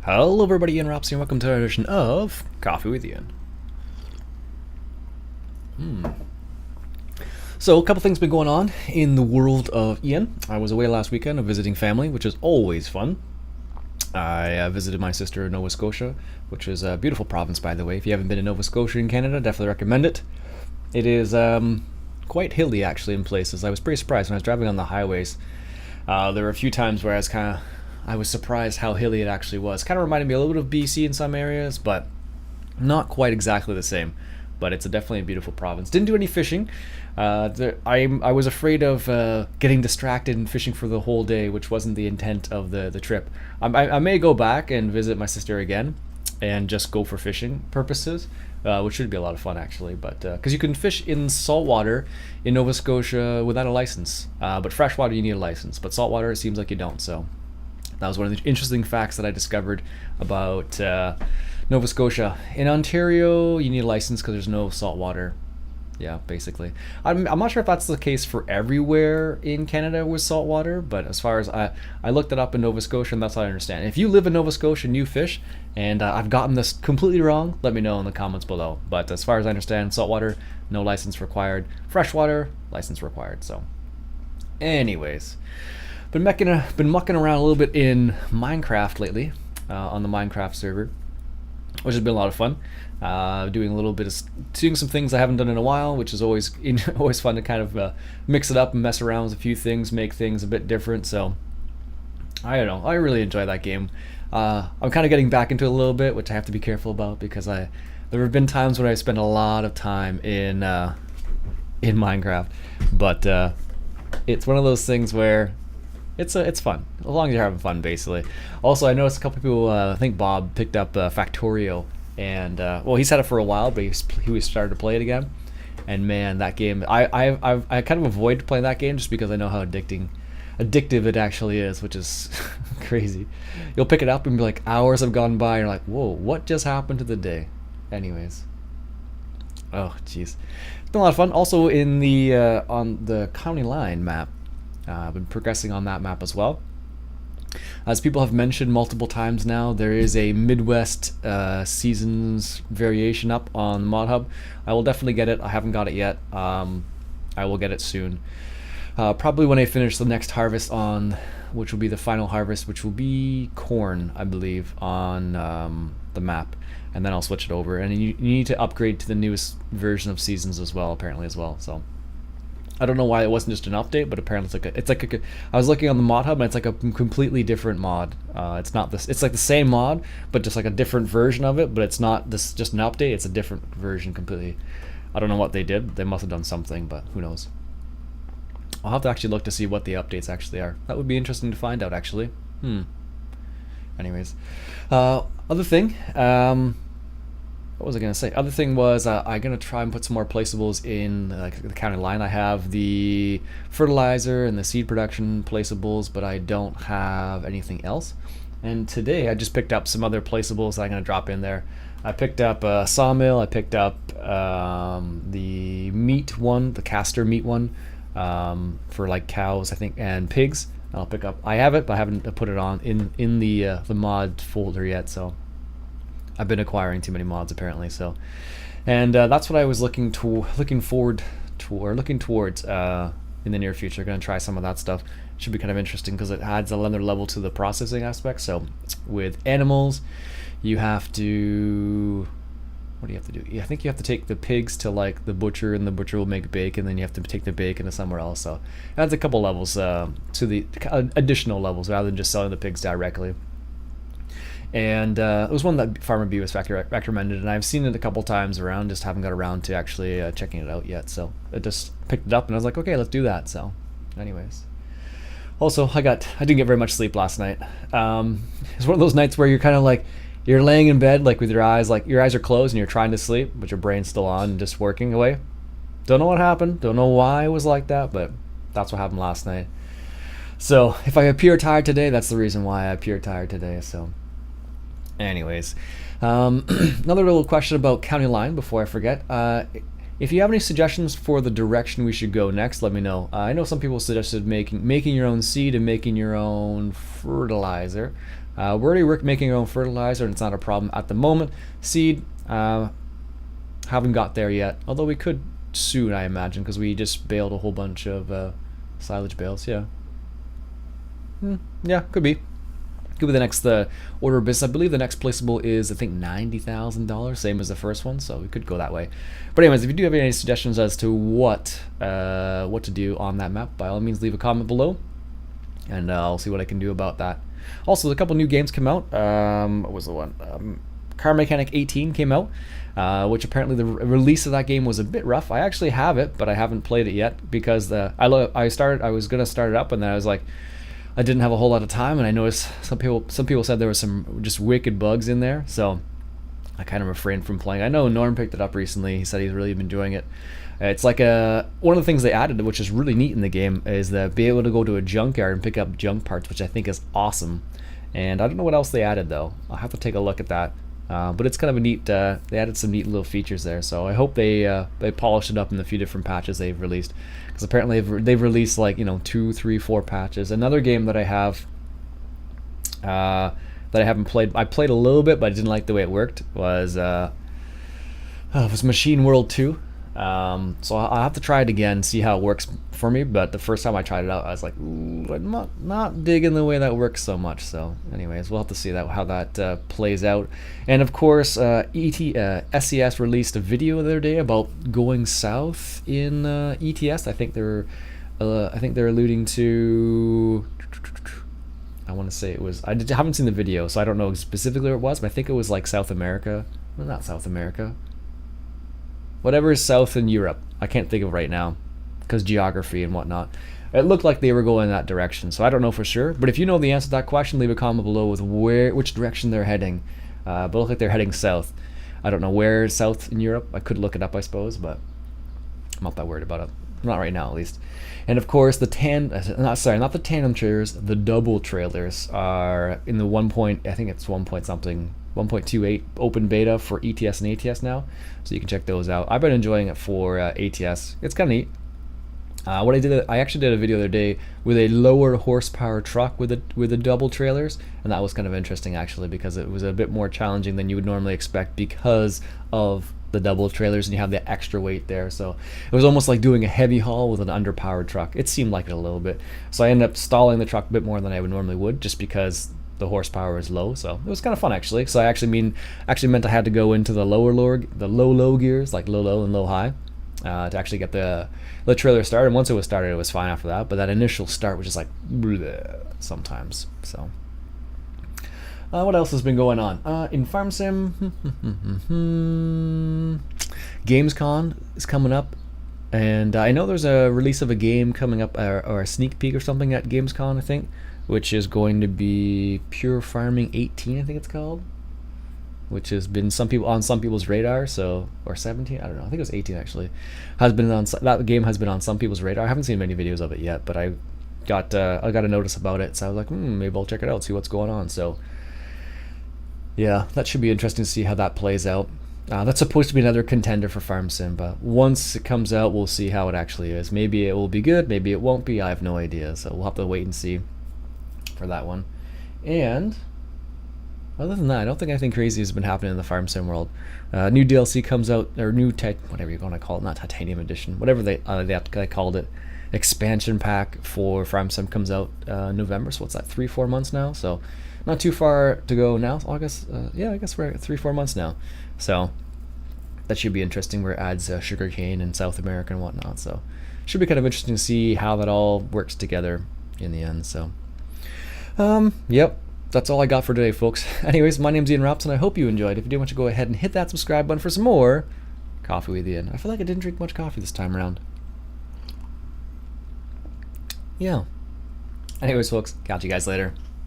Hello everybody, Iain Robson, and welcome to our edition of Coffee with Iain. So, a couple things been going on in the world of Iain. I was away last weekend visiting family, which is always fun. I visited my sister in Nova Scotia, which is a beautiful province, by the way. If you haven't been to Nova Scotia in Canada, definitely recommend it. It is quite hilly, actually, in places. I was pretty surprised when I was driving on the highways. There were a few times where I was surprised how hilly it actually was. Kind of reminded me a little bit of BC in some areas, but not quite exactly the same. But it's definitely a beautiful province. Didn't do any fishing. I was afraid of getting distracted and fishing for the whole day, which wasn't the intent of the trip. I may go back and visit my sister again and just go for fishing purposes, which should be a lot of fun actually. But because you can fish in saltwater in Nova Scotia without a license, but freshwater you need a license. But saltwater it seems like you don't. So that was one of the interesting facts that I discovered about Nova Scotia. In Ontario, you need a license because there's no salt water. Yeah, basically. I'm not sure if that's the case for everywhere in Canada with salt water, but as far as I looked it up in Nova Scotia, and that's how I understand. If you live in Nova Scotia and you fish, and I've gotten this completely wrong, let me know in the comments below. But as far as I understand, saltwater, no license required. Freshwater, license required. So, anyways. Been mucking around a little bit in Minecraft lately, on the Minecraft server, which has been a lot of fun. Doing some things I haven't done in a while, which is always always fun to kind of mix it up and mess around with a few things, make things a bit different. So I don't know, I really enjoy that game. I'm kind of getting back into it a little bit, which I have to be careful about because there have been times when I spent a lot of time in Minecraft, but it's one of those things where it's fun as long as you're having fun, basically. Also, I noticed a couple people. I think Bob picked up Factorio, and well, he's had it for a while, but he started to play it again. And man, that game, I kind of avoid playing that game just because I know how addictive it actually is, which is crazy. You'll pick it up and be like, hours have gone by, and you're like, whoa, what just happened to the day? Anyways, oh jeez, it's been a lot of fun. Also in the on the county line map. I've been progressing on that map as well. As people have mentioned multiple times now, there is a Midwest seasons variation up on Mod Hub. I will definitely get it. I haven't got it yet. I will get it soon. Probably when I finish the next harvest which will be the final harvest, which will be corn, I believe, on the map. And then I'll switch it over. And you need to upgrade to the newest version of seasons as well, apparently as well. So I don't know why it wasn't just an update, but apparently I was looking on the mod hub and it's like a completely different mod. It's not this. It's like the same mod, but just like a different version of it. But it's not this just an update. It's a different version completely. I don't know what they did. They must have done something, but who knows? I'll have to actually look to see what the updates actually are. That would be interesting to find out, actually. Anyways, other thing. What was I going to say? Other thing was I'm going to try and put some more placeables in the county line. I have the fertilizer and the seed production placeables, but I don't have anything else. And today I just picked up some other placeables that I'm going to drop in there. I picked up a sawmill. I picked up the meat one, the caster meat one, for like cows, I think, and pigs. I'll pick up. I have it, but I haven't put it on in the mod folder yet. So I've been acquiring too many mods apparently. So, and that's what I was looking towards in the near future. Going to try some of that stuff. Should be kind of interesting because it adds another level to the processing aspect. So with animals, you have to. What do you have to do? I think you have to take the pigs to like the butcher, and the butcher will make bacon. Then you have to take the bacon to somewhere else. So it adds a couple levels to the additional levels rather than just selling the pigs directly. And it was one that Farmer B was recommended, and I've seen it a couple times around, just haven't got around to actually checking it out yet. So I just picked it up and I was like, okay, let's do that. So anyways, also I didn't get very much sleep last night. It's one of those nights where you're kind of like, you're laying in bed like with your eyes are closed and you're trying to sleep, but your brain's still on and just working away. Don't know what happened, don't know why it was like that, but that's what happened last night. So if I appear tired today, that's the reason why I appear tired today. So anyways, another little question about county line before I forget. If you have any suggestions for the direction we should go next, let me know. I know some people suggested making your own seed and making your own fertilizer. We're already making our own fertilizer, and it's not a problem at the moment. Seed, haven't got there yet, although we could soon, I imagine, because we just baled a whole bunch of silage bales. Yeah. Yeah, could be. Could be the next order of business. I believe the next placeable is, I think, $90,000, same as the first one, so we could go that way. But anyways, if you do have any suggestions as to what to do on that map, by all means leave a comment below, and I'll see what I can do about that. Also, a couple new games come out. What was the one? Car Mechanic 18 came out, which apparently the release of that game was a bit rough. I actually have it, but I haven't played it yet because I was gonna start it up, and then I was like, I didn't have a whole lot of time, and I noticed some people said there was some just wicked bugs in there, so I kind of refrained from playing. I know Norm picked it up recently. He said he's really been enjoying it. It's like one of the things they added, which is really neat in the game, is that be able to go to a junkyard and pick up junk parts, which I think is awesome. And I don't know what else they added though. I'll have to take a look at that. But it's kind of a neat. They added some neat little features there, so I hope they polished it up in the few different patches they've released. Because apparently they've released like 2, 3, 4 patches. Another game that I have that I haven't played. I played a little bit, but I didn't like the way it worked. Was Machine World 2. So I'll have to try it again, see how it works for me. But the first time I tried it out, I was like, ooh, I'm not digging the way that works so much. So anyways, we'll have to see how that plays out. And of course, SES released a video the other day about going south in ETS. I think they're alluding to. I want to say it was. I haven't seen the video, so I don't know specifically where it was, but I think it was like South America. Well, not South America. Whatever is south in Europe. I can't think of right now because geography and whatnot. It looked like they were going in that direction, so I don't know for sure. But if you know the answer to that question, leave a comment below with which direction they're heading. But it looks like they're heading south. I don't know where south in Europe. I could look it up, I suppose, but I'm not that worried about it. Not right now, at least. And of course, not the tandem trailers, the double trailers are in the I think it's 1.28 open beta for ETS and ATS now, so you can check those out. I've been enjoying it for ATS. It's kind of neat. I actually did a video the other day with a lower horsepower truck with the double trailers, and that was kind of interesting actually, because it was a bit more challenging than you would normally expect because of the double trailers, and you have the extra weight there. So it was almost like doing a heavy haul with an underpowered truck. It seemed like it a little bit. So I ended up stalling the truck a bit more than I would normally would, just because the horsepower is low. So it was kind of fun actually. So I actually meant I had to go into the low gears, like low and low high, to actually get the trailer started. And once it was started, it was fine after that. But that initial start was just like bleh, sometimes. So what else has been going on in Farm Sim? Gamescom is coming up, and I know there's a release of a game coming up, or a sneak peek or something at Gamescom, I think, which is going to be Pure Farming 18, I think it's called, which has been on some people's radar. So, or 17, I don't know. I think it was 18 actually. That game has been on some people's radar. I haven't seen many videos of it yet, but I got a notice about it, so I was like, maybe I'll check it out, see what's going on. So yeah, that should be interesting to see how that plays out. That's supposed to be another contender for Farm Sim, but once it comes out, we'll see how it actually is. Maybe it will be good, maybe it won't be. I have no idea, so we'll have to wait and see for that one. And other than that, I don't think anything crazy has been happening in the Farm Sim world. New DLC comes out, or whatever you're going to call it, not Titanium Edition, whatever they called it. Expansion pack for Farm Sim comes out November, so what's that, 3-4 months now? So not too far to go now. August, yeah, I guess we're at 3-4 months now. So that should be interesting, where it adds sugarcane in South America and whatnot. So should be kind of interesting to see how that all works together in the end. So yep, that's all I got for today, folks. Anyways, my name's Iain Robson. I hope you enjoyed. If you do, want to go ahead and hit that subscribe button for some more Coffee with Iain. I feel like I didn't drink much coffee this time around. Yeah. Anyways, folks, catch you guys later.